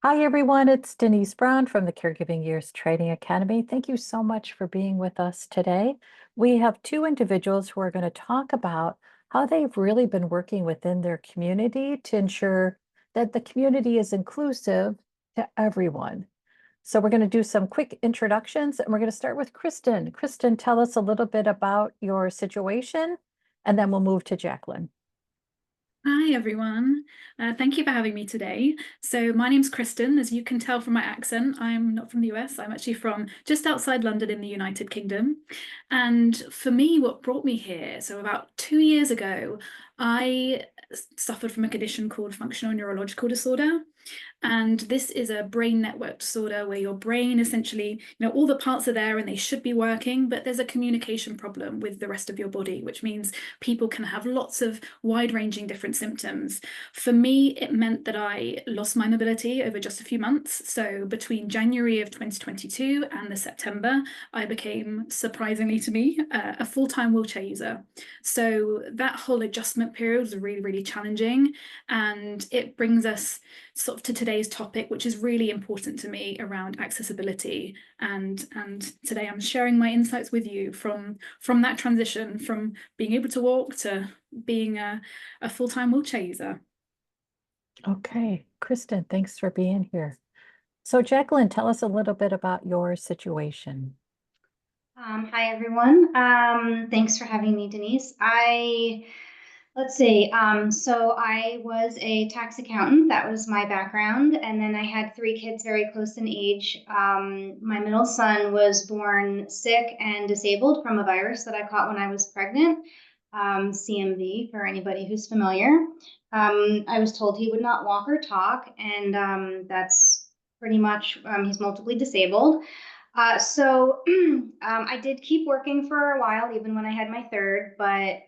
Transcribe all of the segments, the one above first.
Hi, everyone. It's Denise Brown from the Caregiving Years Training Academy. Thank you so much for being with us today. We have two individuals who are going to talk about how they've really been working within their community to ensure that the community is inclusive to everyone. So we're going to do some quick introductions, and we're going to start with Kristen. Kristen, tell us a little bit about your situation, and then we'll move to Jaclyn. Hi, everyone. Thank you for having me today. So my name's Kristen. As you can tell from my accent, I'm not from the US. I'm actually from just outside London in the United Kingdom. And for me, what brought me here, so about 2 years ago, I suffered from a condition called functional neurological disorder. And this is a brain network disorder where your brain essentially, all the parts are there and they should be working, but there's a communication problem with the rest of your body, which means people can have lots of wide-ranging different symptoms. For me, it meant that I lost my mobility over just a few months. So between January of 2022 and the September, I became, surprisingly to me, a full-time wheelchair user. So that whole adjustment period was really, really challenging. And it brings us sort of to today's topic, which is really important to me around accessibility. And today I'm sharing my insights with you from that transition from being able to walk to being a full-time wheelchair user. Okay, Kristen, thanks for being here. So, Jaclyn, tell us a little bit about your situation. Hi everyone. Thanks for having me, Denise. Let's see. So I was a tax accountant. That was my background. And then I had three kids very close in age. My middle son was born sick and disabled from a virus that I caught when I was pregnant, CMV for anybody who's familiar. I was told he would not walk or talk, and that's pretty much, he's multiply disabled. So I did keep working for a while, even when I had my third, but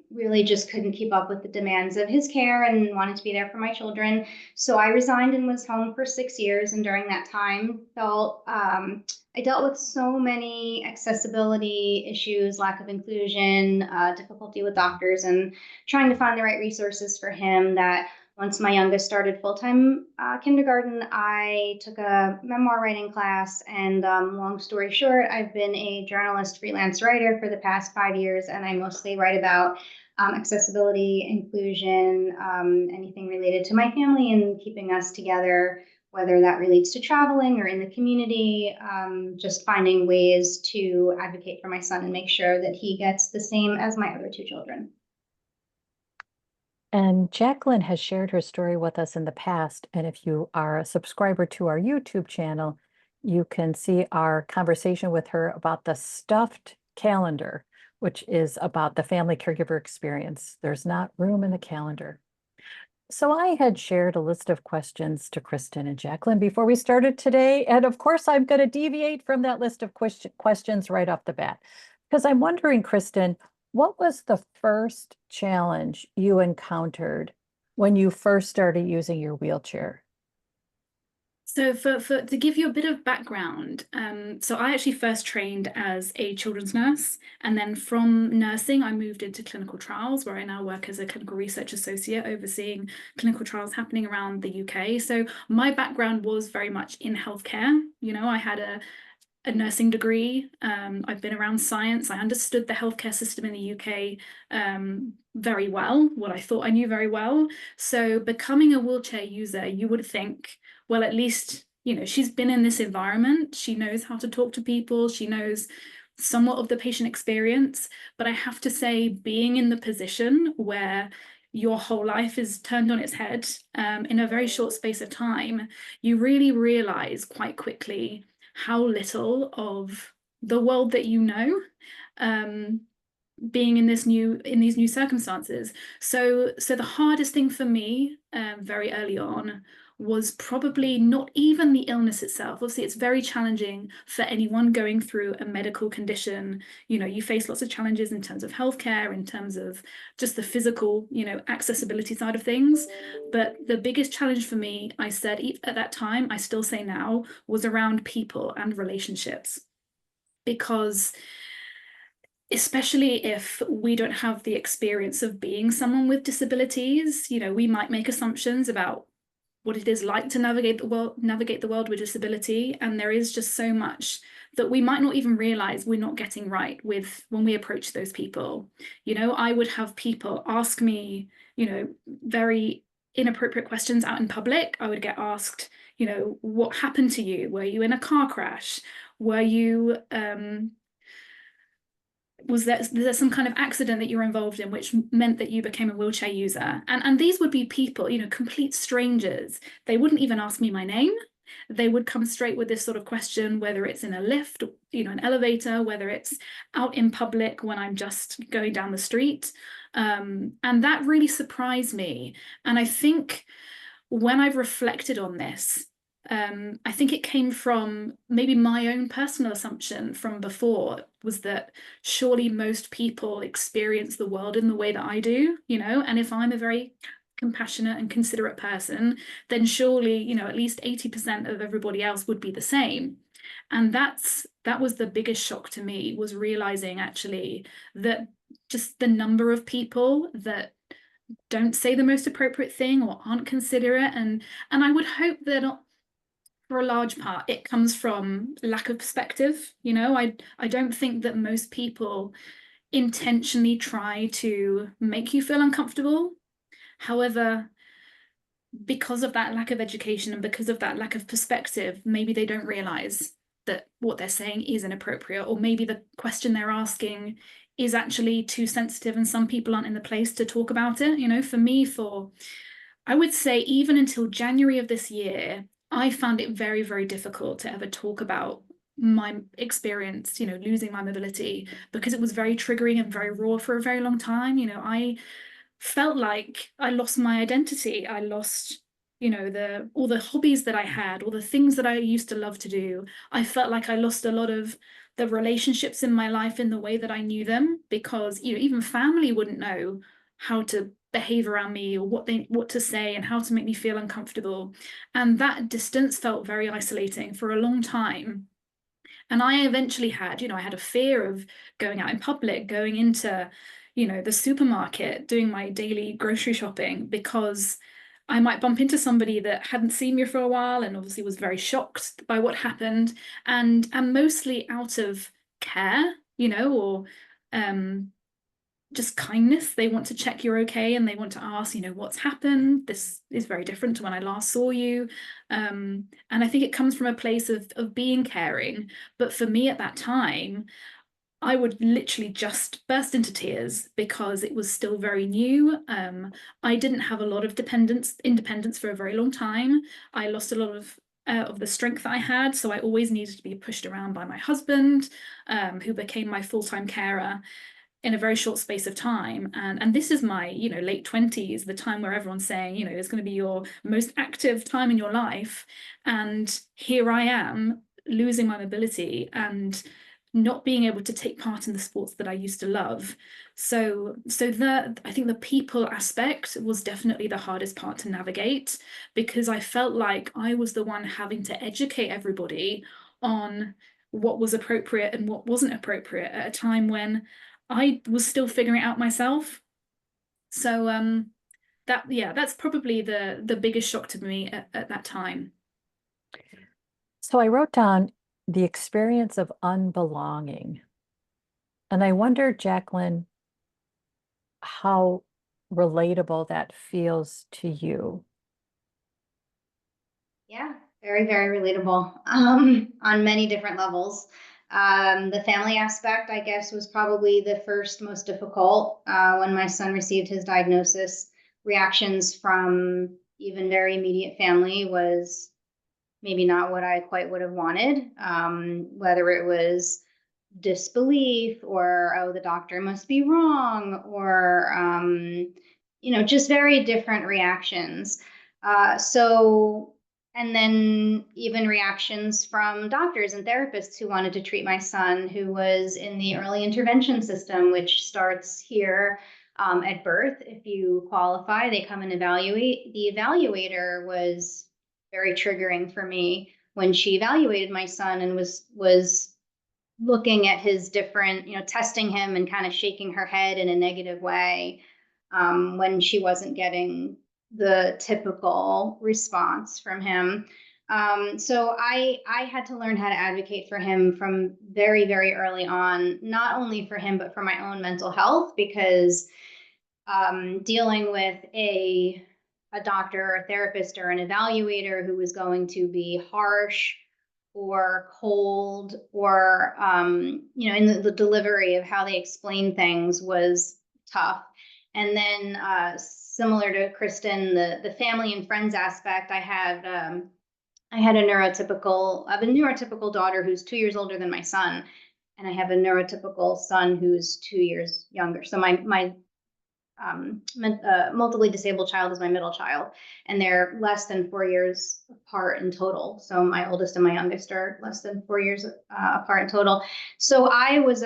really just couldn't keep up with the demands of his care and wanted to be there for my children. So I resigned and was home for 6 years. And during that time, I dealt with so many accessibility issues, lack of inclusion, difficulty with doctors, and trying to find the right resources for him that once my youngest started full-time kindergarten, I took a memoir writing class, and long story short, I've been a journalist, freelance writer for the past 5 years, and I mostly write about accessibility, inclusion, anything related to my family and keeping us together, whether that relates to traveling or in the community, just finding ways to advocate for my son and make sure that he gets the same as my other two children. And Jaclyn has shared her story with us in the past. And if you are a subscriber to our YouTube channel, you can see our conversation with her about the stuffed calendar, which is about the family caregiver experience. There's not room in the calendar. So I had shared a list of questions to Kristen and Jaclyn before we started today. And of course, I'm going to deviate from that list of questions right off the bat, because I'm wondering, Kristen, what was the first challenge you encountered when you first started using your wheelchair? So for to give you a bit of background, so I actually first trained as a children's nurse, and then from nursing, I moved into clinical trials, where I now work as a clinical research associate, overseeing clinical trials happening around the UK. So my background was very much in healthcare. I had a nursing degree. I've been around science. I understood the healthcare system in the UK very well, what I thought I knew very well. So becoming a wheelchair user, you would think, well, at least, she's been in this environment. She knows how to talk to people. She knows somewhat of the patient experience. But I have to say, being in the position where your whole life is turned on its head in a very short space of time, you really realize quite quickly how little of the world that um, being in these new circumstances. So the hardest thing for me very early on was probably not even the illness itself. Obviously, it's very challenging for anyone going through a medical condition. You face lots of challenges in terms of healthcare, in terms of just the physical, accessibility side of things. But the biggest challenge for me, I said at that time, I still say now, was around people and relationships. Because especially if we don't have the experience of being someone with disabilities, we might make assumptions about what it is like to navigate the world with disability. And there is just so much that we might not even realize we're not getting right with when we approach those people. You know, I would have people ask me, you know, very inappropriate questions out in public. I would get asked, you know, what happened to you? Were you in a car crash? Were you was there some kind of accident that you were involved in which meant that you became a wheelchair user? And these would be people, you know, complete strangers. They wouldn't even ask me my name. They would come straight with this sort of question, whether it's in a lift, you know, an elevator, whether it's out in public when I'm just going down the street. And that really surprised me. And I think when I've reflected on this, I think it came from maybe my own personal assumption from before was that surely most people experience the world in the way that I do, you know, and if I'm a very compassionate and considerate person, then surely, you know, at least 80% of everybody else would be the same. And that was the biggest shock to me, was realizing actually that just the number of people that don't say the most appropriate thing or aren't considerate, and I would hope that for a large part it comes from lack of perspective. You know, I don't think that most people intentionally try to make you feel uncomfortable. However, because of that lack of education and because of that lack of perspective, maybe they don't realize that what they're saying is inappropriate, or maybe the question they're asking is actually too sensitive and some people aren't in the place to talk about it. You know, for me, I would say even until January of this year, I found it very, very difficult to ever talk about my experience, you know, losing my mobility, because it was very triggering and very raw for a very long time. You know, I felt like I lost my identity. I lost, you know, all the hobbies that I had, all the things that I used to love to do. I felt like I lost a lot of the relationships in my life in the way that I knew them, because, you know, even family wouldn't know how to behave around me or what to say and how to make me feel uncomfortable. And that distance felt very isolating for a long time. And I eventually had, you know, I had a fear of going out in public, going into, you know, the supermarket, doing my daily grocery shopping, because I might bump into somebody that hadn't seen me for a while and obviously was very shocked by what happened, and mostly out of care, you know, or just kindness. They want to check you're okay and they want to ask, you know, what's happened? This is very different to when I last saw you. And I think it comes from a place of being caring. But for me at that time, I would literally just burst into tears because it was still very new. I didn't have a lot of independence for a very long time. I lost a lot of the strength that I had, so I always needed to be pushed around by my husband, who became my full-time carer in a very short space of time. And this is my, you know, late 20s, the time where everyone's saying, you know, it's going to be your most active time in your life. And here I am losing my mobility and not being able to take part in the sports that I used to love. So I think the people aspect was definitely the hardest part to navigate, because I felt like I was the one having to educate everybody on what was appropriate and what wasn't appropriate at a time when I was still figuring it out myself. So that's probably the biggest shock to me at that time. So I wrote down the experience of unbelonging. And I wonder, Jaclyn, how relatable that feels to you. Yeah, very, very relatable on many different levels. The family aspect, I guess, was probably the first most difficult when my son received his diagnosis. Reactions from even very immediate family was maybe not what I quite would have wanted, whether it was disbelief or, oh, the doctor must be wrong, or, you know, just very different reactions. And then even reactions from doctors and therapists who wanted to treat my son, who was in the early intervention system, which starts here at birth. If you qualify, they come and evaluate. The evaluator was very triggering for me when she evaluated my son and was looking at his different, you know, testing him and kind of shaking her head in a negative way when she wasn't getting the typical response from him. So I had to learn how to advocate for him from very, very early on, not only for him, but for my own mental health, because dealing with a doctor or a therapist or an evaluator who was going to be harsh or cold or in the delivery of how they explain things was tough. And then similar to Kristen, the family and friends aspect, I had a neurotypical daughter who's 2 years older than my son, and I have a neurotypical son who's 2 years younger. So my multiply disabled child is my middle child, and they're less than 4 years apart in total. So my oldest and my youngest are less than 4 years apart in total. So I was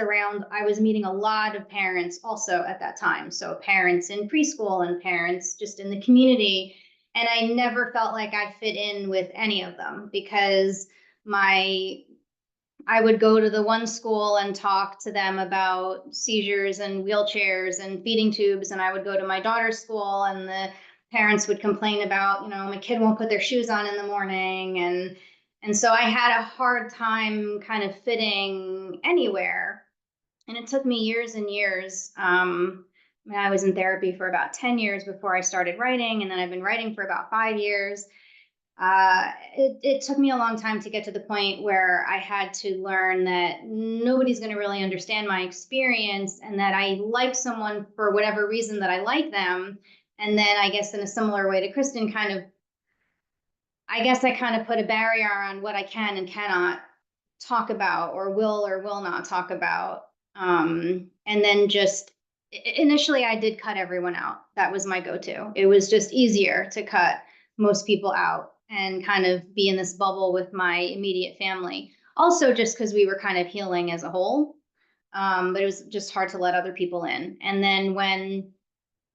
meeting a lot of parents also at that time. So parents in preschool and parents just in the community. And I never felt like I fit in with any of them, because I would go to the one school and talk to them about seizures and wheelchairs and feeding tubes. And I would go to my daughter's school and the parents would complain about, my kid won't put their shoes on in the morning. And so I had a hard time kind of fitting anywhere. And it took me years and years. I was in therapy for about 10 years before I started writing. And then I've been writing for about 5 years. It took me a long time to get to the point where I had to learn that nobody's going to really understand my experience, and that I like someone for whatever reason that I like them. And then I guess in a similar way to Kristen, I kind of put a barrier on what I can and cannot talk about or will not talk about. And then just initially I did cut everyone out. That was my go-to. It was just easier to cut most people out and kind of be in this bubble with my immediate family. Also, just because we were kind of healing as a whole, but it was just hard to let other people in. And then when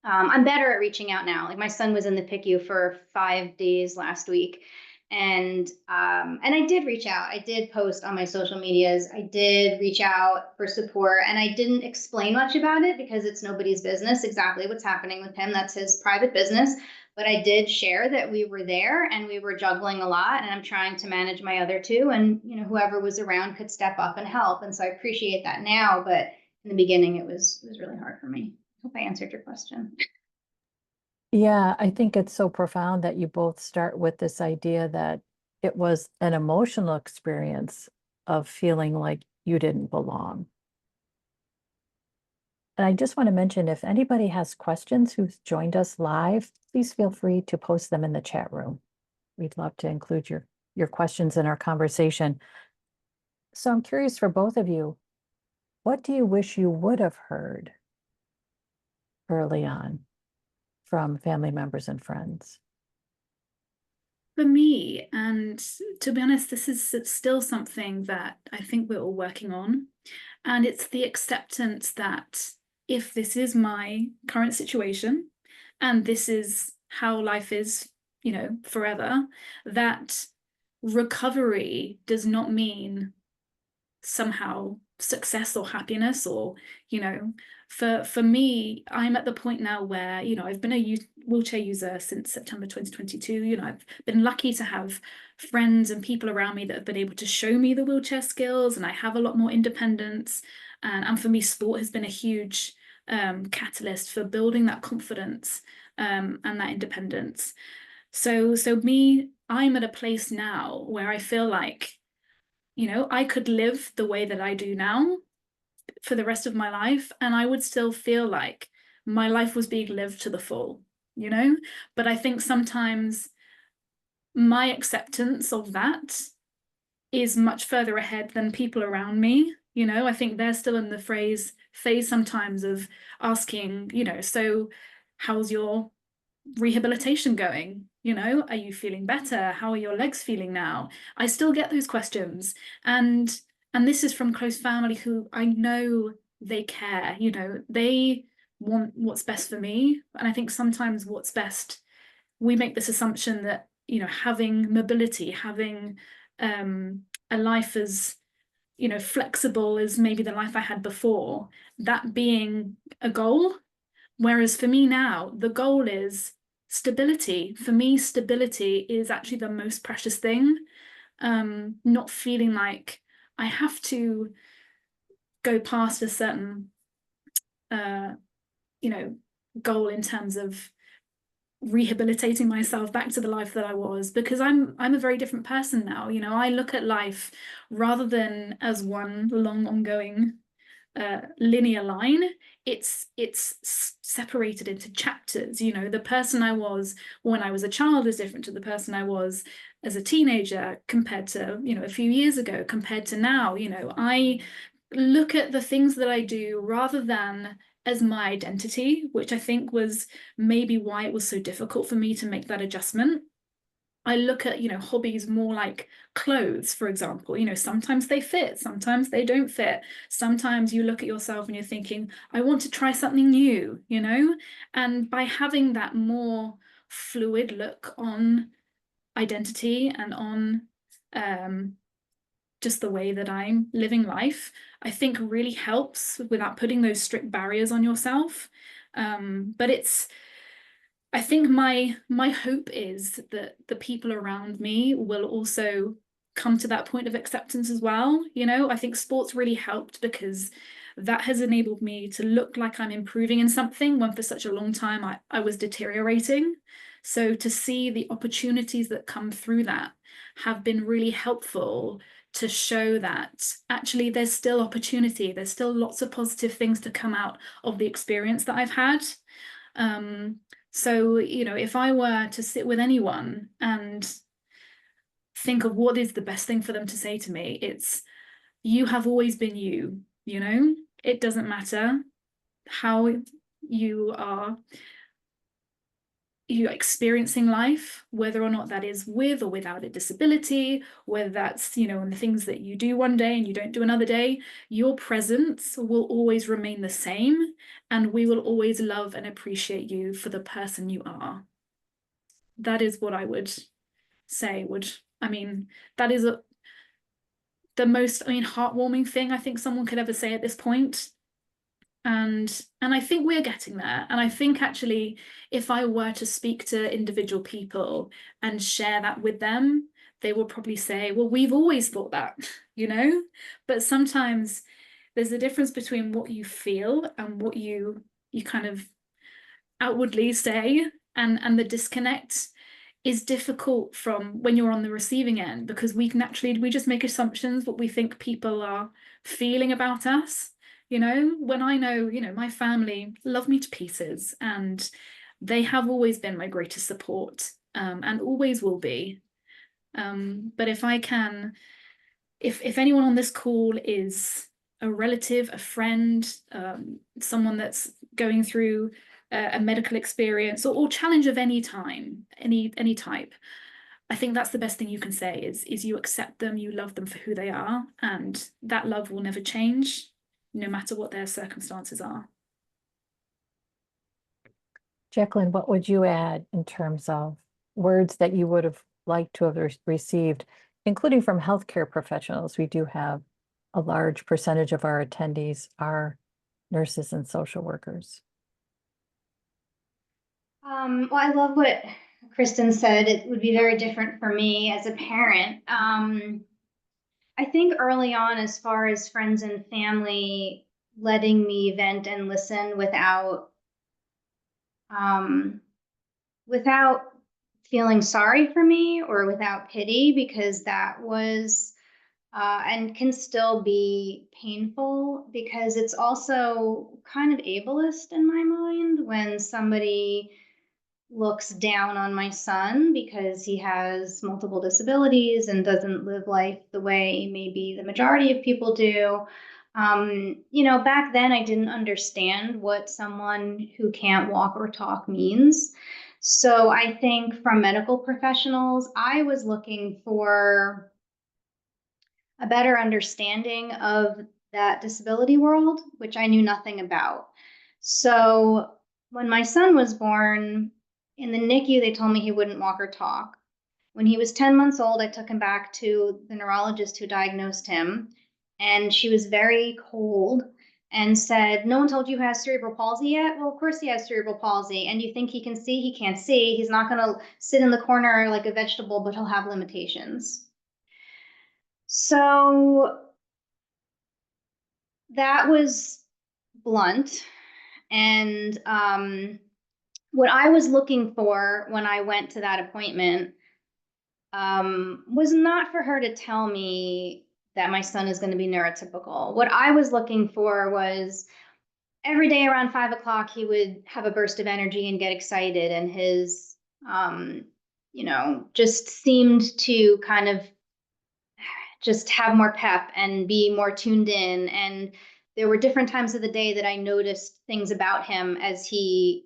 I'm better at reaching out now. Like my son was in the PICU for 5 days last week, and I did reach out. I did post on my social medias. I did reach out for support, and I didn't explain much about it because it's nobody's business exactly what's happening with him. That's his private business. But I did share that we were there and we were juggling a lot, and I'm trying to manage my other two, and whoever was around could step up and help. And so I appreciate that now, but in the beginning it was really hard for me. Hope I answered your question. Yeah, I think it's so profound that you both start with this idea that it was an emotional experience of feeling like you didn't belong. And I just want to mention, if anybody has questions who's joined us live, please feel free to post them in the chat room. We'd love to include your questions in our conversation. So I'm curious for both of you, what do you wish you would have heard early on from family members and friends? For me, and to be honest, this is still something that I think we're all working on. And it's the acceptance that if this is my current situation and this is how life is, forever, that recovery does not mean somehow success or happiness, or for me, I'm at the point now where I've been a wheelchair user since September 2022. I've been lucky to have friends and people around me that have been able to show me the wheelchair skills, and I have a lot more independence, and for me sport has been a huge catalyst for building that confidence and that independence. So I'm at a place now where I feel like I could live the way that I do now for the rest of my life, and I would still feel like my life was being lived to the full, But I think sometimes my acceptance of that is much further ahead than people around me. I think they're still in the phase sometimes of asking, so how's your rehabilitation going? Are you feeling better? How are your legs feeling now? I still get those questions, and this is from close family who I know they care. They want what's best for me, and I think sometimes what's best, we make this assumption that having mobility, having a life as flexible as maybe the life I had before, that being a goal. Whereas for me now, the goal is stability. For me, stability is actually the most precious thing. Not feeling like I have to go past a certain, goal in terms of rehabilitating myself back to the life that I was, because I'm a very different person now. I look at life rather than as one long ongoing linear line. It's separated into chapters. The person I was when I was a child is different to the person I was as a teenager, compared to a few years ago, compared to now. I look at the things that I do rather than as my identity, which I think was maybe why it was so difficult for me to make that adjustment. I look at, hobbies more like clothes, for example. Sometimes they fit, sometimes they don't fit. Sometimes you look at yourself and you're thinking, I want to try something new, And by having that more fluid look on identity and on just the way that I'm living life, I think really helps without putting those strict barriers on yourself. But I think my hope is that the people around me will also come to that point of acceptance as well. I think sports really helped, because that has enabled me to look like I'm improving in something when for such a long time I was deteriorating. So to see the opportunities that come through that have been really helpful, to show that actually there's still opportunity, there's still lots of positive things to come out of the experience that I've had. So, if I were to sit with anyone and think of what is the best thing for them to say to me, it's, you have always been you. It doesn't matter how you're experiencing life, whether or not that is with or without a disability, whether that's, in the things that you do one day and you don't do another day, your presence will always remain the same, and we will always love and appreciate you for the person you are. That is what I would say that is the most, heartwarming thing I think someone could ever say at this point. And I think we're getting there. And I think actually, if I were to speak to individual people and share that with them, they will probably say, well, we've always thought that, But sometimes there's a difference between what you feel and what you kind of outwardly say, and the disconnect is difficult from when you're on the receiving end, because we just make assumptions what we think people are feeling about us. When I know, my family love me to pieces, and they have always been my greatest support, and always will be. But if anyone on this call is a relative, a friend, someone that's going through a medical experience or challenge of any time, any type, I think that's the best thing you can say is you accept them, you love them for who they are, and that love will never change, no matter what their circumstances are. Jaclyn, what would you add in terms of words that you would have liked to have received, including from healthcare professionals? We do have a large percentage of our attendees are nurses and social workers. Well, I love what Kristen said. It would be very different for me as a parent. I think early on, as far as friends and family letting me vent and listen without feeling sorry for me or without pity, because that was and can still be painful, because it's also kind of ableist in my mind when somebody looks down on my son because he has multiple disabilities and doesn't live life the way maybe the majority of people do. Back then I didn't understand what someone who can't walk or talk means. So I think from medical professionals, I was looking for a better understanding of that disability world, which I knew nothing about. So when my son was born, in the NICU, they told me he wouldn't walk or talk. When he was 10 months old, I took him back to the neurologist who diagnosed him, and she was very cold and said, no one told you he has cerebral palsy yet? Well, of course he has cerebral palsy. And you think he can see? He can't see. He's not going to sit in the corner like a vegetable, but he'll have limitations. So that was blunt. And what I was looking for when I went to that appointment was not for her to tell me that my son is going to be neurotypical. What I was looking for was every day around 5 o'clock, he would have a burst of energy and get excited, and his, just seemed to kind of just have more pep and be more tuned in. And there were different times of the day that I noticed things about him as he,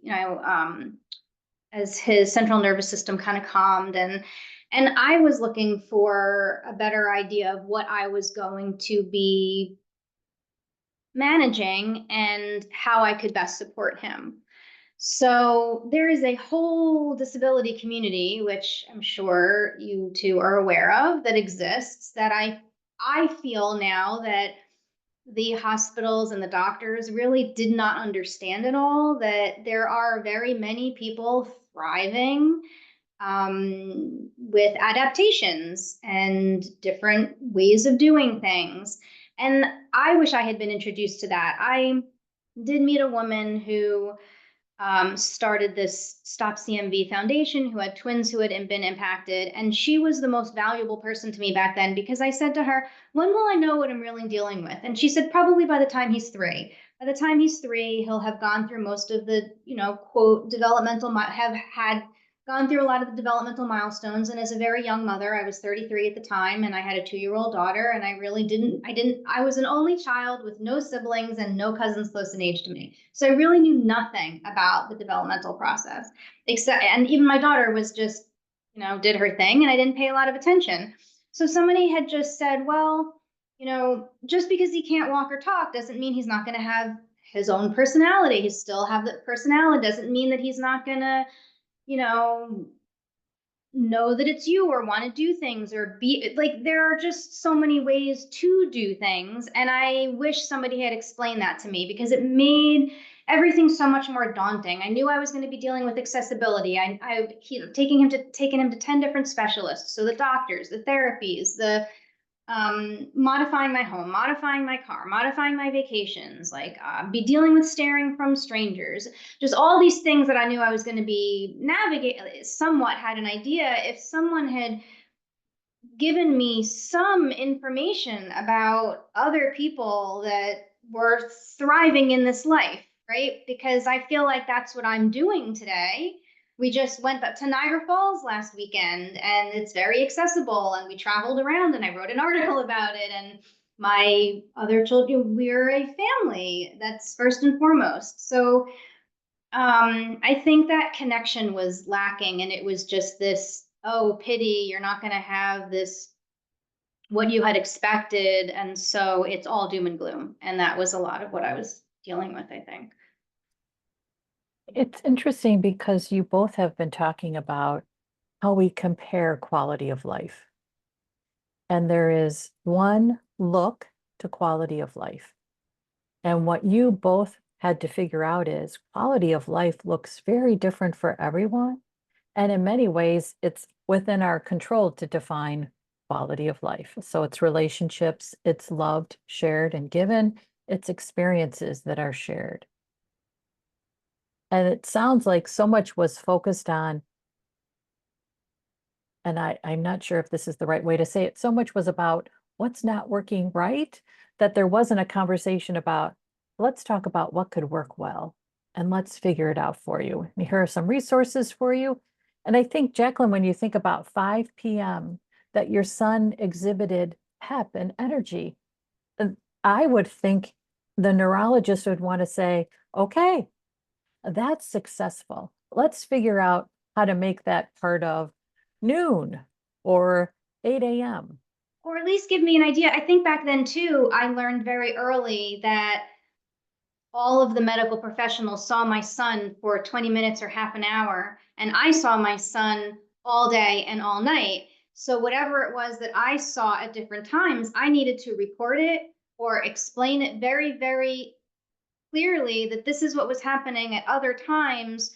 as his central nervous system kind of calmed. And I was looking for a better idea of what I was going to be managing and how I could best support him. So there is a whole disability community, which I'm sure you two are aware of, that exists, that I feel now that the hospitals and the doctors really did not understand at all, that there are very many people thriving with adaptations and different ways of doing things. And I wish I had been introduced to that. I did meet a woman who started this Stop CMV Foundation, who had twins who had been impacted. And she was the most valuable person to me back then, because I said to her, when will I know what I'm really dealing with? And she said, probably by the time he's 3. By the time he's 3, he'll have gone through most of the, quote, gone through a lot of the developmental milestones. And as a very young mother, I was 33 at the time, and I had a 2-year-old daughter, and I was an only child with no siblings and no cousins close in age to me. So I really knew nothing about the developmental process, and even my daughter was just, did her thing, and I didn't pay a lot of attention. So somebody had just said, well, just because he can't walk or talk doesn't mean he's not going to have his own personality. He still have the personality. Doesn't mean that he's not going to, know that it's you or want to do things or be like, there are just so many ways to do things. And I wish somebody had explained that to me, because it made everything so much more daunting. I knew I was going to be dealing with accessibility. Taking him to 10 different specialists. So the doctors, the therapies, the modifying my home, modifying my car, modifying my vacations, be dealing with staring from strangers, just all these things that I knew I was going to be somewhat had an idea. If someone had given me some information about other people that were thriving in this life, right? Because I feel like that's what I'm doing today. We just went up to Niagara Falls last weekend, and it's very accessible, and we traveled around, and I wrote an article about it. And my other children, we're a family, that's first and foremost. So I think that connection was lacking, and it was just this, oh, pity, you're not going to have this, what you had expected, and so it's all doom and gloom. And that was a lot of what I was dealing with, I think. It's interesting because you both have been talking about how we compare quality of life. And there is one look to quality of life. And what you both had to figure out is quality of life looks very different for everyone. And in many ways, it's within our control to define quality of life. So it's relationships, it's loved, shared, and given, it's experiences that are shared. And it sounds like so much was focused on, and I'm not sure if this is the right way to say it, so much was about what's not working right, that there wasn't a conversation about, let's talk about what could work well, and let's figure it out for you. And here are some resources for you. And I think, Jaclyn, when you think about 5 p.m., that your son exhibited pep and energy, I would think the neurologist would want to say, okay, that's successful. Let's figure out how to make that part of noon or 8 a.m. Or at least give me an idea. I think back then too, I learned very early that all of the medical professionals saw my son for 20 minutes or half an hour, and I saw my son all day and all night. So whatever it was that I saw at different times, I needed to report it or explain it very, very clearly that this is what was happening at other times,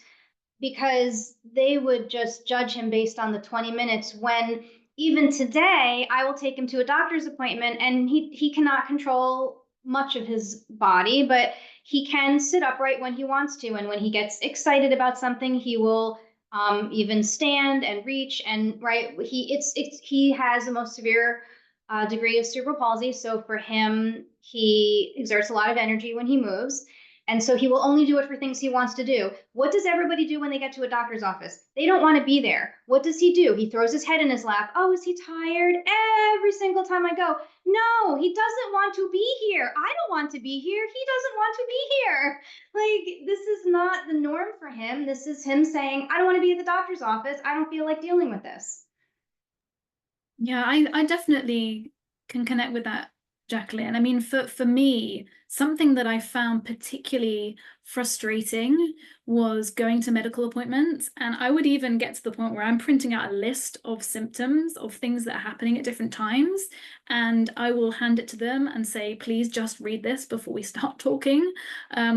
because they would just judge him based on the 20 minutes, when even today I will take him to a doctor's appointment and he cannot control much of his body, but he can sit upright when he wants to, and when he gets excited about something he will even stand and reach, and right, he has the most severe degree of cerebral palsy, so for him he exerts a lot of energy when he moves. And so he will only do it for things he wants to do. What does everybody do when they get to a doctor's office? They don't want to be there. What does he do? He throws his head in his lap. Oh, is he tired? Every single time I go, no, he doesn't want to be here. I don't want to be here. He doesn't want to be here. Like, this is not the norm for him. This is him saying, I don't want to be at the doctor's office. I don't feel like dealing with this. Yeah, I definitely can connect with that, Jaclyn. I mean, for me, something that I found particularly frustrating was going to medical appointments. And I would even get to the point where I'm printing out a list of symptoms of things that are happening at different times. And I will hand it to them and say, please just read this before we start talking.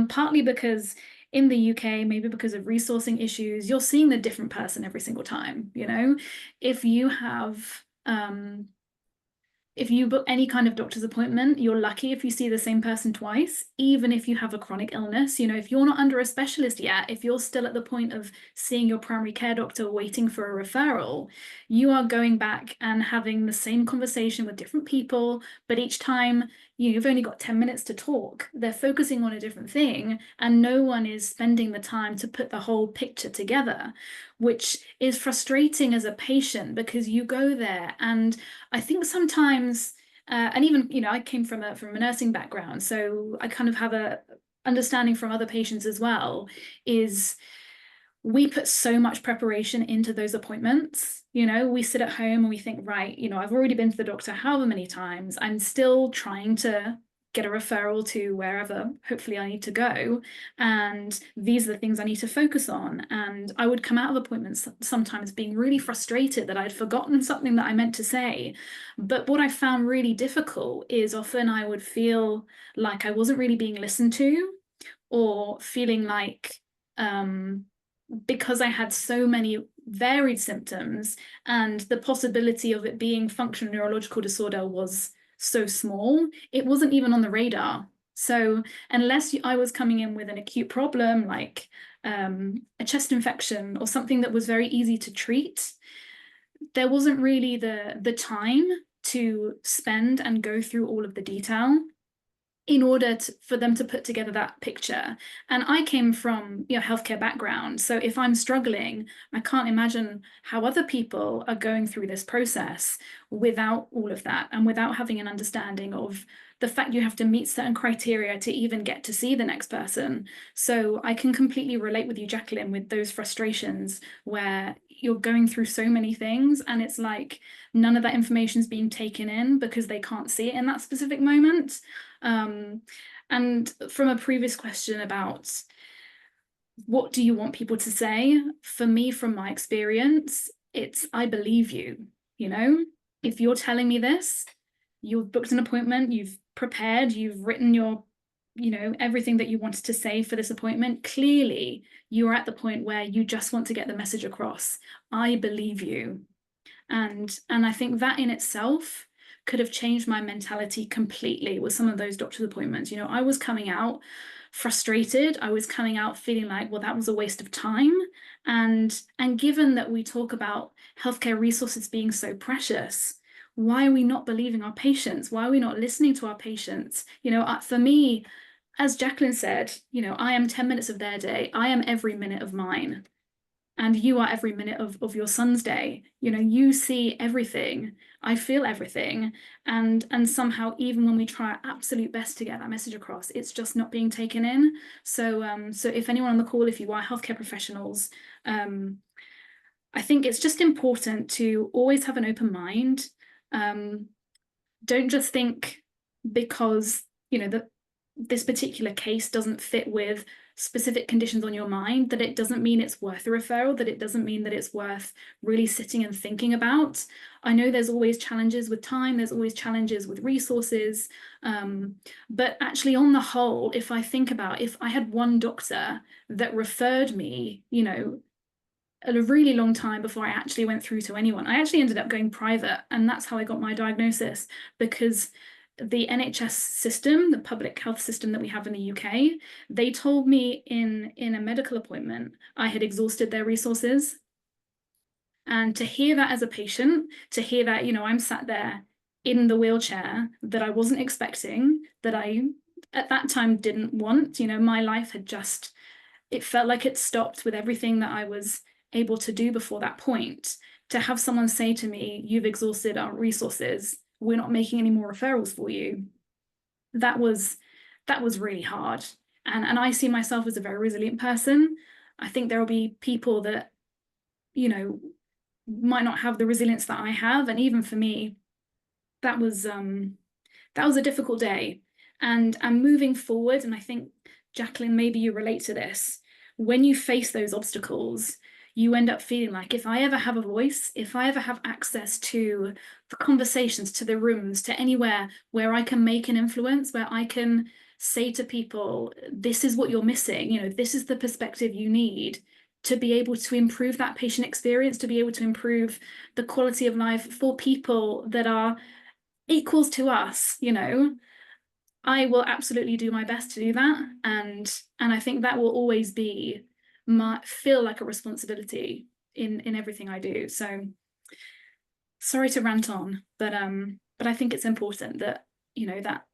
Partly because in the UK, maybe because of resourcing issues, you're seeing the different person every single time. You know, if you have if you book any kind of doctor's appointment, you're lucky if you see the same person twice, even if you have a chronic illness. You know, if you're not under a specialist yet, if you're still at the point of seeing your primary care doctor waiting for a referral, you are going back and having the same conversation with different people, but each time you've only got 10 minutes to talk. They're focusing on a different thing, and no one is spending the time to put the whole picture together, which is frustrating as a patient, because you go there, and I think sometimes, and even, you know, I came from a nursing background, so I kind of have a understanding from other patients as well, is we put so much preparation into those appointments. You know, we sit at home and we think, right, you know, I've already been to the doctor however many times. I'm still trying to get a referral to wherever hopefully I need to go. And these are the things I need to focus on. And I would come out of appointments sometimes being really frustrated that I'd forgotten something that I meant to say. But what I found really difficult is often I would feel like I wasn't really being listened to, or feeling like, because I had so many varied symptoms and the possibility of it being functional neurological disorder was so small, it wasn't even on the radar. So unless I was coming in with an acute problem like a chest infection or something that was very easy to treat, there wasn't really the time to spend and go through all of the detail in order for them to put together that picture. And I came from, you know, healthcare background. So if I'm struggling, I can't imagine how other people are going through this process without all of that, and without having an understanding of the fact you have to meet certain criteria to even get to see the next person. So I can completely relate with you, Jaclyn, with those frustrations where you're going through so many things and it's like none of that information is being taken in because they can't see it in that specific moment. And from a previous question about what do you want people to say, for me, from my experience, it's I believe you. You know, if you're telling me this, you've booked an appointment, you've prepared, you've written your, you know, everything that you wanted to say for this appointment, clearly you're at the point where you just want to get the message across. I believe you. And I think that in itself could have changed my mentality completely with some of those doctor's appointments. You know, I was coming out frustrated. I was coming out feeling like, well, that was a waste of time. And given that we talk about healthcare resources being so precious, why are we not believing our patients? Why are we not listening to our patients? You know, for me, as Jaclyn said, you know, I am 10 minutes of their day. I am every minute of mine. And you are every minute of your son's day. You know, you see everything, I feel everything, and somehow, even when we try our absolute best to get that message across, it's just not being taken in. So so if anyone on the call, if you are healthcare professionals, I think it's just important to always have an open mind. Don't just think because, you know, that this particular case doesn't fit with specific conditions on your mind, that it doesn't mean it's worth a referral, that it doesn't mean that it's worth really sitting and thinking about. I know there's always challenges with time, there's always challenges with resources, but actually on the whole, if I think about if I had one doctor that referred me, you know, a really long time before I actually went through to anyone, I actually ended up going private, and that's how I got my diagnosis, because the NHS system, the public health system that we have in the UK, they told me in a medical appointment I had exhausted their resources. And to hear that as a patient, to hear that, you know, I'm sat there in the wheelchair that I wasn't expecting, that I at that time didn't want, you know, my life had just, it felt like it stopped with everything that I was able to do before that point. To have someone say to me, you've exhausted our resources, we're not making any more referrals for you, that was really hard. And I see myself as a very resilient person. I think there will be people that, you know, might not have the resilience that I have. And even for me, that was a difficult day. And moving forward, and I think, Jaclyn, maybe you relate to this, when you face those obstacles, you end up feeling like, if I ever have a voice, if I ever have access to the conversations, to the rooms, to anywhere where I can make an influence, where I can say to people, this is what you're missing, you know, this is the perspective you need to be able to improve that patient experience, to be able to improve the quality of life for people that are equals to us, you know, I will absolutely do my best to do that. And I think that will always be feel like a responsibility in everything I do. So sorry to rant on, but I think it's important that, you know, that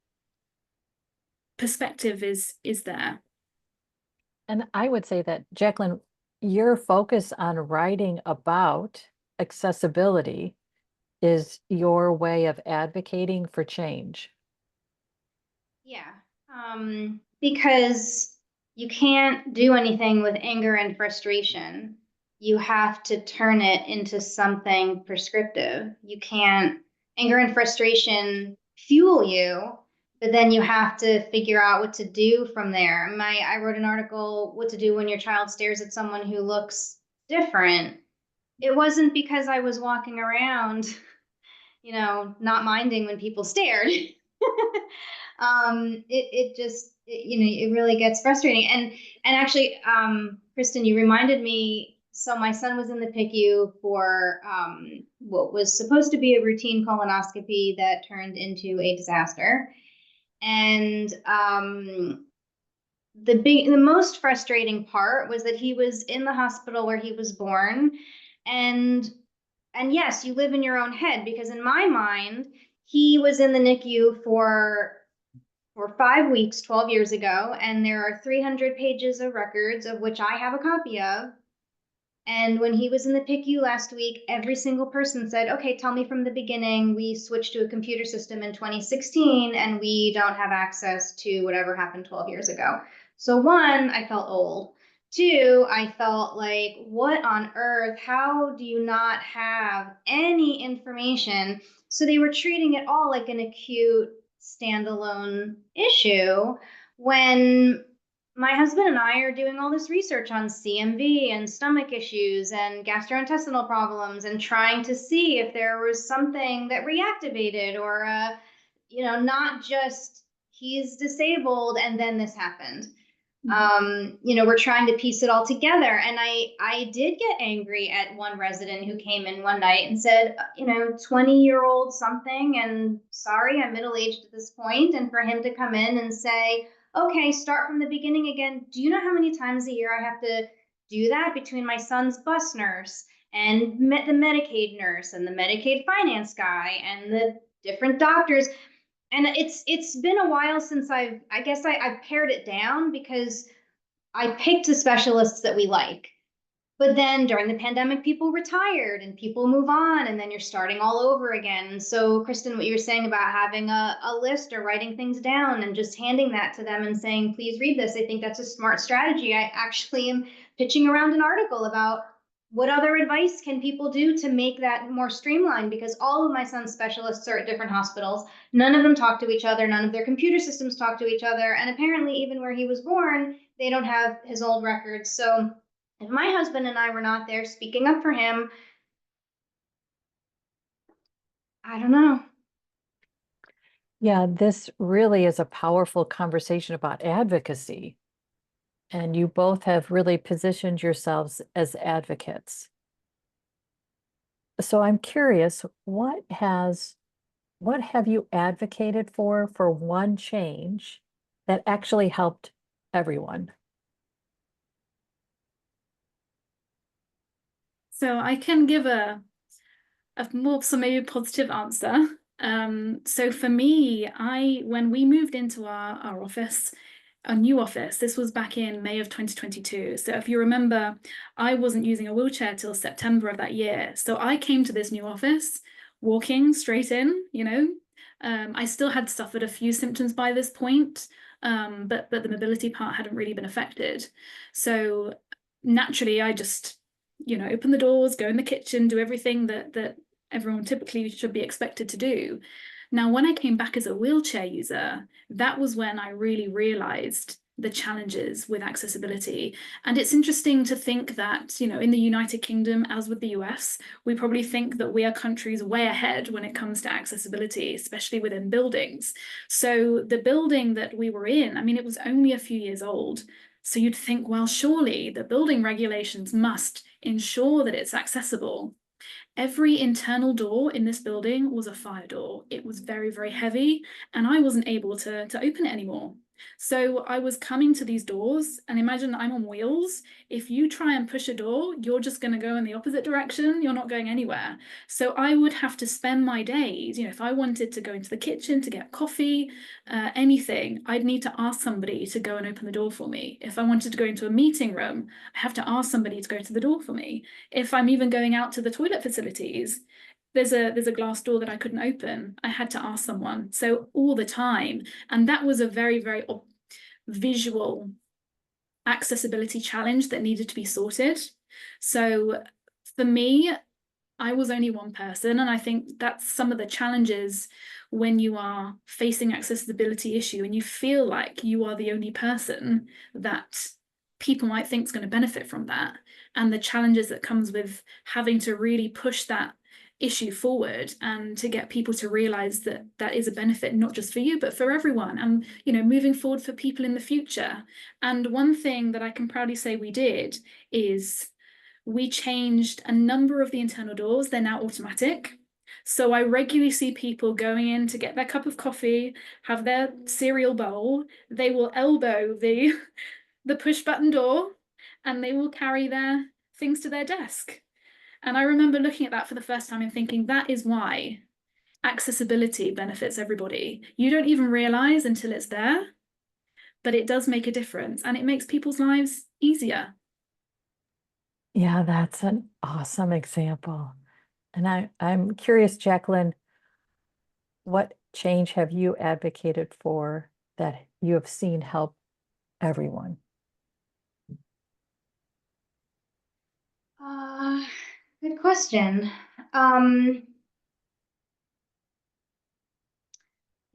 perspective is there. And I would say that, Jaclyn, your focus on writing about accessibility is your way of advocating for change. Yeah, because you can't do anything with anger and frustration. You have to turn it into something prescriptive. You can't, anger and frustration fuel you, but then you have to figure out what to do from there. I wrote an article, What to Do When Your Child Stares at Someone Who Looks Different. It wasn't because I was walking around, you know, not minding when people stared. You know, it really gets frustrating. And actually, Kristen, you reminded me. So my son was in the PICU for what was supposed to be a routine colonoscopy that turned into a disaster. And the most frustrating part was that he was in the hospital where he was born, and yes, you live in your own head, because in my mind, he was in the NICU for 5 weeks 12 years ago, and there are 300 pages of records, of which I have a copy of. And when he was in the PICU last week, every single person said, okay, tell me from the beginning. We switched to a computer system in 2016, and we don't have access to whatever happened 12 years ago. So one, I felt old. Two, I felt like, what on earth? How do you not have any information? So they were treating it all like an acute standalone issue, when my husband and I are doing all this research on CMV and stomach issues and gastrointestinal problems, and trying to see if there was something that reactivated, or, you know, not just he's disabled and then this happened. You know, we're trying to piece it all together. And I did get angry at one resident who came in one night and said, you know, 20-year-old something, and sorry, I'm middle-aged at this point. And for him to come in and say, okay, start from the beginning again. Do you know how many times a year I have to do that between my son's bus nurse and the Medicaid nurse and the Medicaid finance guy and the different doctors? And it's been a while since I've pared it down, because I picked the specialists that we like. But then during the pandemic, people retired and people move on, and then you're starting all over again. And so, Kristen, what you were saying about having a list or writing things down and just handing that to them and saying, please read this, I think that's a smart strategy. I actually am pitching around an article about what other advice can people do to make that more streamlined, because all of my son's specialists are at different hospitals. None of them talk to each other. None of their computer systems talk to each other. And apparently, even where he was born, they don't have his old records. So if my husband and I were not there speaking up for him, I don't know. Yeah, this really is a powerful conversation about advocacy. And you both have really positioned yourselves as advocates. So I'm curious, what have you advocated for one change that actually helped everyone? So I can give a more some maybe positive answer. So for me, when we moved into our office, a new office, this was back in May of 2022. So if you remember, I wasn't using a wheelchair till September of that year. So I came to this new office walking straight in, you know. I still had suffered a few symptoms by this point, but the mobility part hadn't really been affected. So naturally, I just, you know, open the doors, go in the kitchen, do everything that everyone typically should be expected to do. Now, when I came back as a wheelchair user, that was when I really realized the challenges with accessibility. And it's interesting to think that, you know, in the United Kingdom, as with the US, we probably think that we are countries way ahead when it comes to accessibility, especially within buildings. So the building that we were in, I mean, it was only a few years old. So you'd think, well, surely the building regulations must ensure that it's accessible. Every internal door in this building was a fire door. It was very, very heavy, and I wasn't able to open it anymore. So I was coming to these doors, and imagine I'm on wheels. If you try and push a door, you're just going to go in the opposite direction. You're not going anywhere. So I would have to spend my days, you know, if I wanted to go into the kitchen to get coffee, anything, I'd need to ask somebody to go and open the door for me. If I wanted to go into a meeting room, I have to ask somebody to go to the door for me. If I'm even going out to the toilet facilities, there's a glass door that I couldn't open. I had to ask someone. So all the time. And that was a very, very visual accessibility challenge that needed to be sorted. So for me, I was only one person, and I think that's some of the challenges when you are facing accessibility issue and you feel like you are the only person that people might think is going to benefit from that, and the challenges that comes with having to really push that issue forward and to get people to realize that that is a benefit not just for you but for everyone, and you know, moving forward for people in the future. And one thing that I can proudly say we did is we changed a number of the internal doors. They're now automatic. So I regularly see people going in to get their cup of coffee, have their cereal bowl. They will elbow the push button door, and they will carry their things to their desk. And I remember looking at that for the first time and thinking, that is why accessibility benefits everybody. You don't even realize until it's there, but it does make a difference, and it makes people's lives easier. Yeah, that's an awesome example. And I'm curious, Jaclyn, what change have you advocated for that you have seen help everyone? Good question. You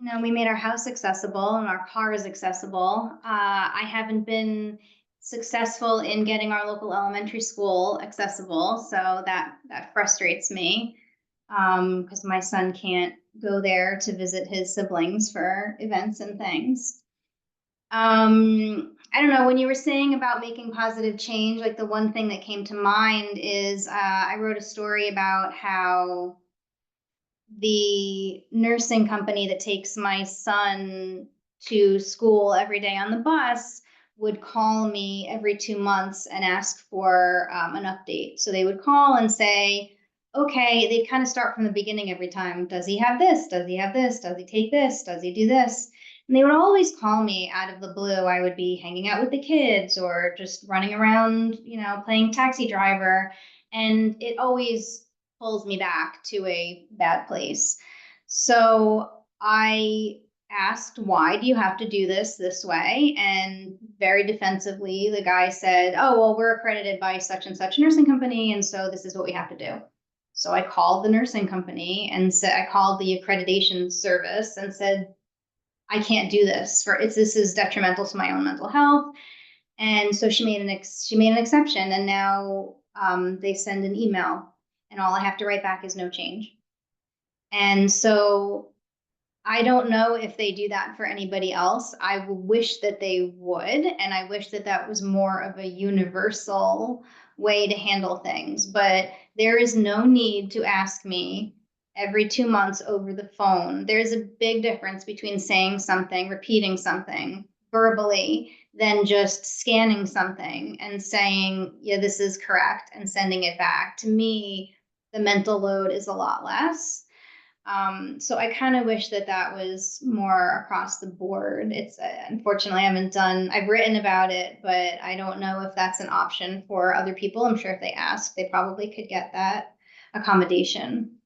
know, we made our house accessible and our car is accessible. I haven't been successful in getting our local elementary school accessible, so that frustrates me because my son can't go there to visit his siblings for events and things. I don't know, when you were saying about making positive change, like the one thing that came to mind is I wrote a story about how the nursing company that takes my son to school every day on the bus would call me every 2 months and ask for an update. So they would call and say, okay, they'd kind of start from the beginning every time. Does he have this? Does he have this? Does he take this? Does he do this? And they would always call me out of the blue. I would be hanging out with the kids or just running around, you know, playing taxi driver. And it always pulls me back to a bad place. So I asked, why do you have to do this way? And very defensively, the guy said, oh, well, we're accredited by such and such nursing company, and so this is what we have to do. So I called the nursing company and said, I called the accreditation service and said, I can't do this. This is detrimental to my own mental health. And so she made an exception, and now they send an email, and all I have to write back is no change. And so I don't know if they do that for anybody else. I wish that they would, and I wish that that was more of a universal way to handle things. But there is no need to ask me every 2 months over the phone. There's a big difference between saying something, repeating something verbally, than just scanning something and saying, yeah, this is correct, and sending it back. To me, the mental load is a lot less. So I kind of wish that that was more across the board. It's unfortunately I've written about it, but I don't know if that's an option for other people. I'm sure if they ask, they probably could get that accommodation.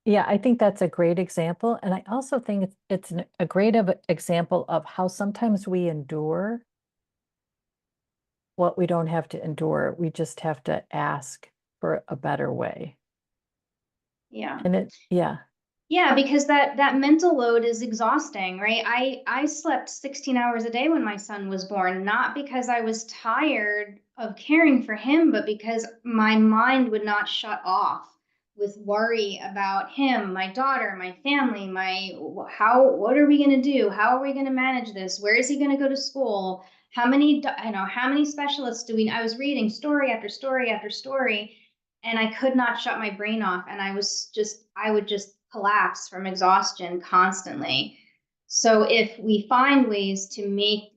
Yeah, I think that's a great example. And I also think it's a great example of how sometimes we endure what we don't have to endure. We just have to ask for a better way. Yeah. And Yeah, because that mental load is exhausting, right? I slept 16 hours a day when my son was born, not because I was tired of caring for him, but because my mind would not shut off with worry about him, my daughter, my family, what are we going to do? How are we going to manage this? Where is he going to go to school? How many specialists do we? I was reading story after story after story, and I could not shut my brain off, and I would just collapse from exhaustion constantly. So if we find ways to make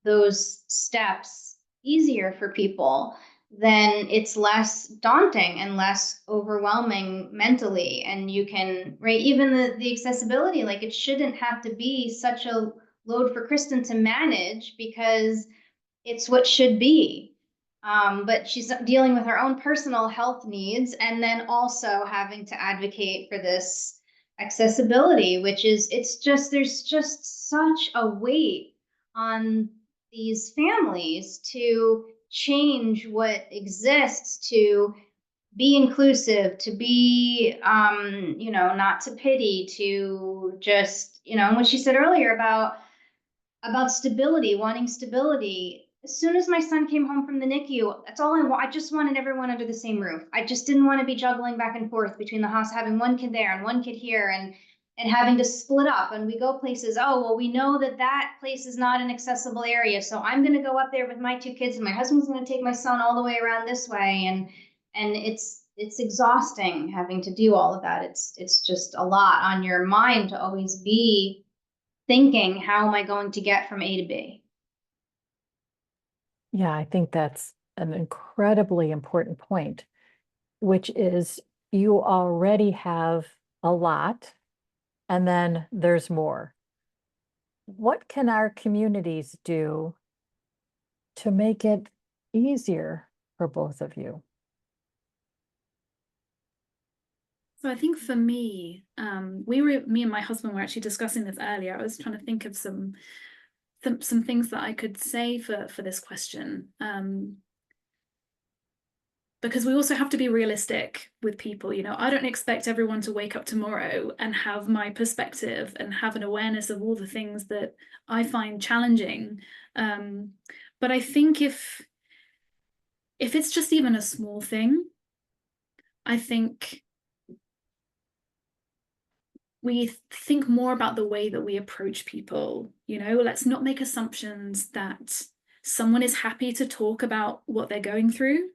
those steps easier for people, then it's less daunting and less overwhelming mentally. And you can, right, even the accessibility, like, it shouldn't have to be such a load for Kristen to manage, because it's what should be. But she's dealing with her own personal health needs, and then also having to advocate for this accessibility, which is, there's just such a weight on these families to change what exists, to be inclusive, to be, not to pity, to just, and what she said earlier about stability, wanting stability. As soon as my son came home from the NICU, that's all I want. I just wanted everyone under the same roof. I just didn't want to be juggling back and forth between the house, having one kid there and one kid here, and having to split up. And we go places. Oh, well, we know that place is not an accessible area, so I'm going to go up there with my 2 kids, and my husband's going to take my son all the way around this way. And it's exhausting having to do all of that. It's just a lot on your mind to always be thinking, how am I going to get from A to B? yeah, I think that's an incredibly important point, which is you already have a lot, and then there's more. What can our communities do to make it easier for both of you? So I think for me, me and my husband were actually discussing this earlier. I was trying to think of some things that I could say for this question. Because we also have to be realistic with people. I don't expect everyone to wake up tomorrow and have my perspective and have an awareness of all the things that I find challenging. But I think if it's just even a small thing, I think we think more about the way that we approach people. Let's not make assumptions that someone is happy to talk about what they're going through.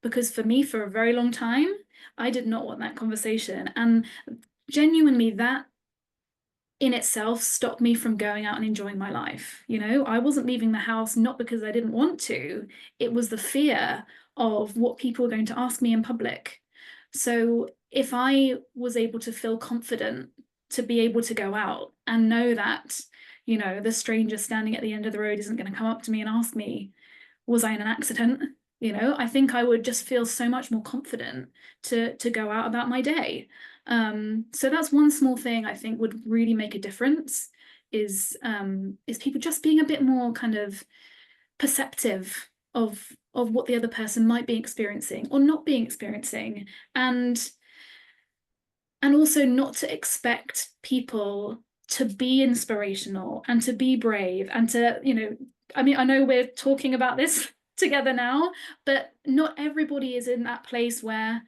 Because for me, for a very long time, I did not want that conversation. And genuinely, that in itself stopped me from going out and enjoying my life. I wasn't leaving the house not because I didn't want to. It was the fear of what people were going to ask me in public. So if I was able to feel confident to be able to go out and know that, the stranger standing at the end of the road isn't going to come up to me and ask me, was I in an accident? I think I would just feel so much more confident to go out about my day. So that's one small thing I think would really make a difference, is people just being a bit more kind of perceptive of what the other person might be experiencing or not being experiencing, and also not to expect people to be inspirational and to be brave and to I mean, I know we're talking about this together now, but not everybody is in that place where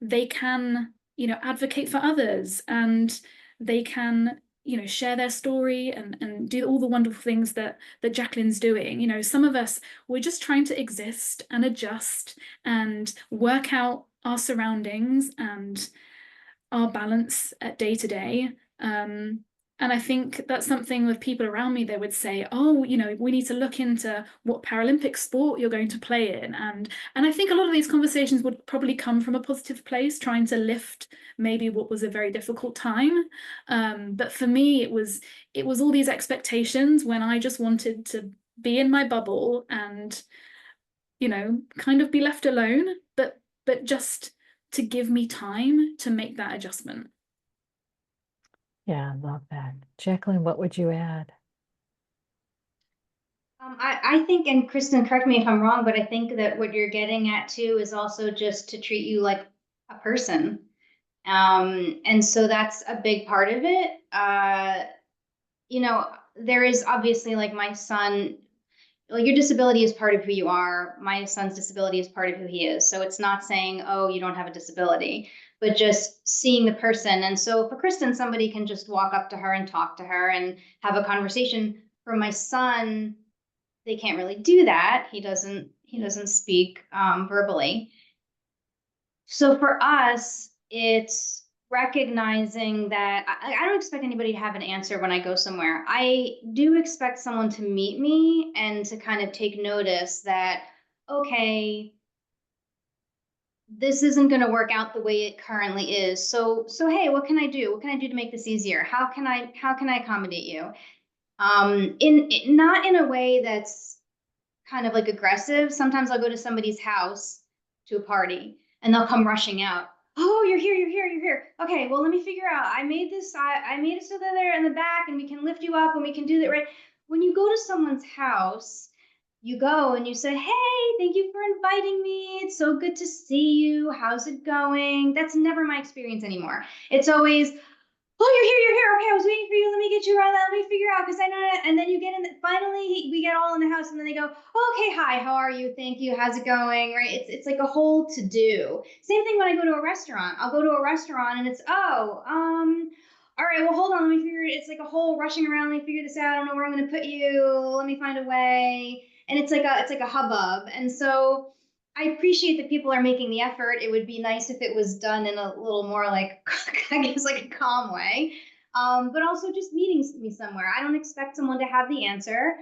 they can, you know, advocate for others, and they can, you know, share their story and do all the wonderful things that Jaclyn's doing. You know, some of us, we're just trying to exist and adjust and work out our surroundings and our balance at day to day. And I think that's something with people around me, they would say, oh, you know, we need to look into what Paralympic sport you're going to play in. And I think a lot of these conversations would probably come from a positive place, trying to lift maybe what was a very difficult time. But for me, it was all these expectations when I just wanted to be in my bubble and, you know, kind of be left alone, but just to give me time to make that adjustment. Yeah, I love that. Jaclyn, what would you add? I think, and Kristen, correct me if I'm wrong, but I think that what you're getting at too is also just to treat you like a person. And so that's a big part of it. You know, there is obviously like my son, like your disability is part of who you are. My son's disability is part of who he is. So it's not saying, oh, you don't have a disability, but just seeing the person. And so for Kristen, somebody can just walk up to her and talk to her and have a conversation. For my son, they can't really do that. He doesn't speak verbally. So for us, it's recognizing that I don't expect anybody to have an answer when I go somewhere. I do expect someone to meet me and to kind of take notice that, okay, this isn't going to work out the way it currently is. So hey, what can I do? What can I do to make this easier? How can I accommodate you? Not in a way that's kind of like aggressive. Sometimes I'll go to somebody's house to a party and they'll come rushing out. Oh, you're here, you're here, you're here. Okay, well, let me figure out. I made this, I made it so that they're in the back and we can lift you up and we can do that, right? When you go to someone's house, you go and you say, hey, thank you for inviting me. It's so good to see you. How's it going? That's never my experience anymore. It's always, oh, you're here. Okay, I was waiting for you. Let me get you around that. Let me figure out because I know. And then you get in. Finally, we get all in the house, and then they go, oh, okay, hi, how are you? Thank you. How's it going? Right? It's like a whole to do. Same thing when I go to a restaurant. I'll go to a restaurant, and it's all right. Well, hold on. Let me figure it. It's like a whole rushing around. Let me figure this out. I don't know where I'm going to put you. Let me find a way. And it's like a hubbub. And so I appreciate that people are making the effort. It would be nice if it was done in a little more like, I guess, like a calm way. But also just meeting me somewhere. I don't expect someone to have the answer.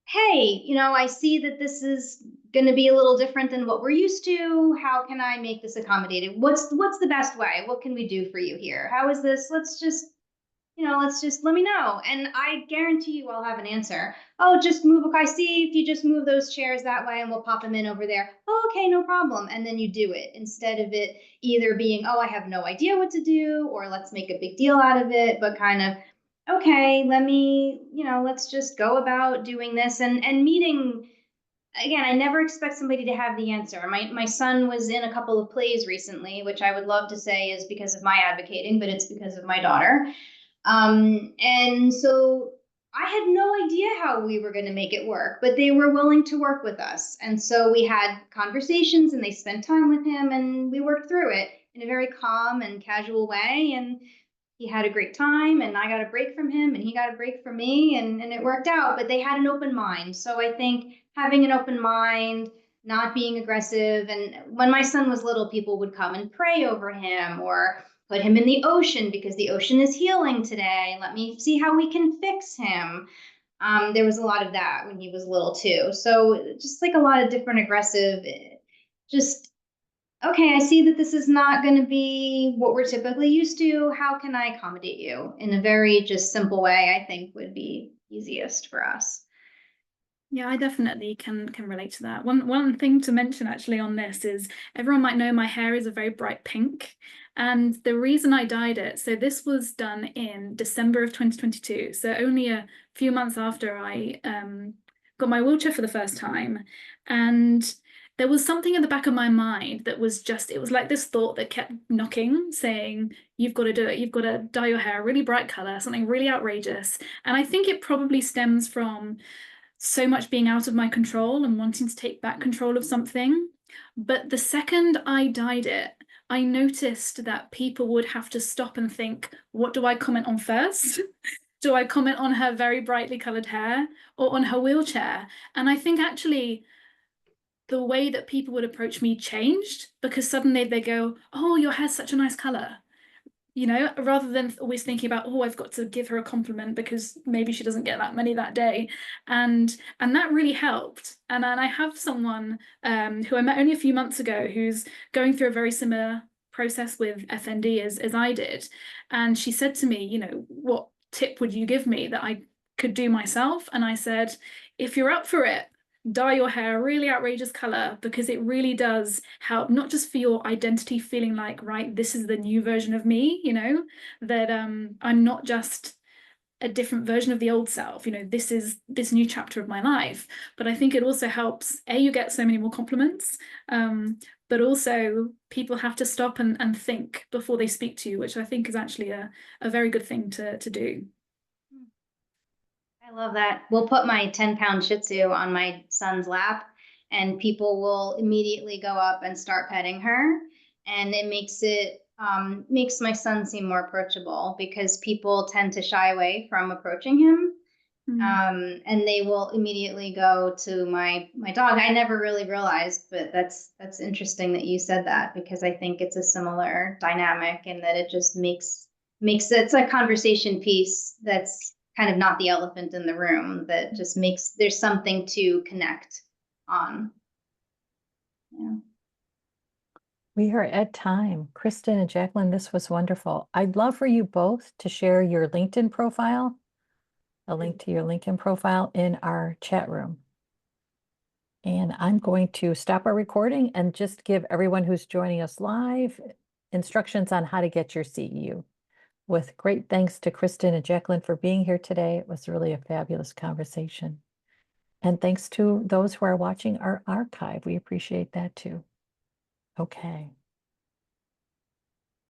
Hey, you know, I see that this is going to be a little different than what we're used to. How can I make this accommodated? What's the best way? What can we do for you here? How is this? Let's just let me know. And I guarantee you I'll have an answer. Oh, just move. Okay, see if you just move those chairs that way and we'll pop them in over there. Oh, okay, no problem. And then you do it instead of it either being, oh, I have no idea what to do, or let's make a big deal out of it, but kind of, okay, let's just go about doing this and meeting. Again, I never expect somebody to have the answer. My son was in a couple of plays recently, which I would love to say is because of my advocating, but it's because of my daughter. And so I had no idea how we were going to make it work, but they were willing to work with us. And so we had conversations and they spent time with him and we worked through it in a very calm and casual way. And he had a great time and I got a break from him and he got a break from me and it worked out, but they had an open mind. So I think having an open mind, not being aggressive. And when my son was little, people would come and pray over him or put him in the ocean because the ocean is healing today. Let me see how we can fix him. There was a lot of that when he was little too. So just like a lot of different aggressive, just, okay, I see that this is not going to be what we're typically used to. How can I accommodate you in a very just simple way, I think would be easiest for us. Yeah, I definitely can relate to that. One thing to mention actually on this is everyone might know my hair is a very bright pink. And the reason I dyed it, so this was done in December of 2022. So only a few months after I got my wheelchair for the first time. And there was something in the back of my mind that was just, it was like this thought that kept knocking, saying, you've got to do it. You've got to dye your hair a really bright color, something really outrageous. And I think it probably stems from so much being out of my control and wanting to take back control of something. But the second I dyed it, I noticed that people would have to stop and think, what do I comment on first? Do I comment on her very brightly colored hair or on her wheelchair? And I think actually the way that people would approach me changed, because suddenly they go, oh, your hair's such a nice color. You know, rather than always thinking about, oh, I've got to give her a compliment because maybe she doesn't get that many that day. And that really helped. And I have someone who I met only a few months ago who's going through a very similar process with FND as I did. And she said to me, you know, what tip would you give me that I could do myself? And I said, if you're up for it, dye your hair a really outrageous color, because it really does help, not just for your identity feeling like, right, this is the new version of me, you know, that I'm not just a different version of the old self, you know, this is this new chapter of my life. But I think it also helps, you get so many more compliments, but also people have to stop and think before they speak to you, which I think is actually a very good thing to do. I love that. We'll put my 10-pound Shih Tzu on my son's lap, and people will immediately go up and start petting her. And it makes my son seem more approachable, because people tend to shy away from approaching him. And they will immediately go to my dog. I never really realized, but that's interesting that you said that, because I think it's a similar dynamic, in that it just makes it's a conversation piece that's kind of not the elephant in the room, that just makes there's something to connect on. Yeah. We are at time. Kristen and Jaclyn, this was wonderful. I'd love for you both to share your LinkedIn profile, a link to your LinkedIn profile, in our chat room. And I'm going to stop our recording and just give everyone who's joining us live instructions on how to get your CEU. With great thanks to Kristen and Jaclyn for being here today. It was really a fabulous conversation. And thanks to those who are watching our archive. We appreciate that too. Okay.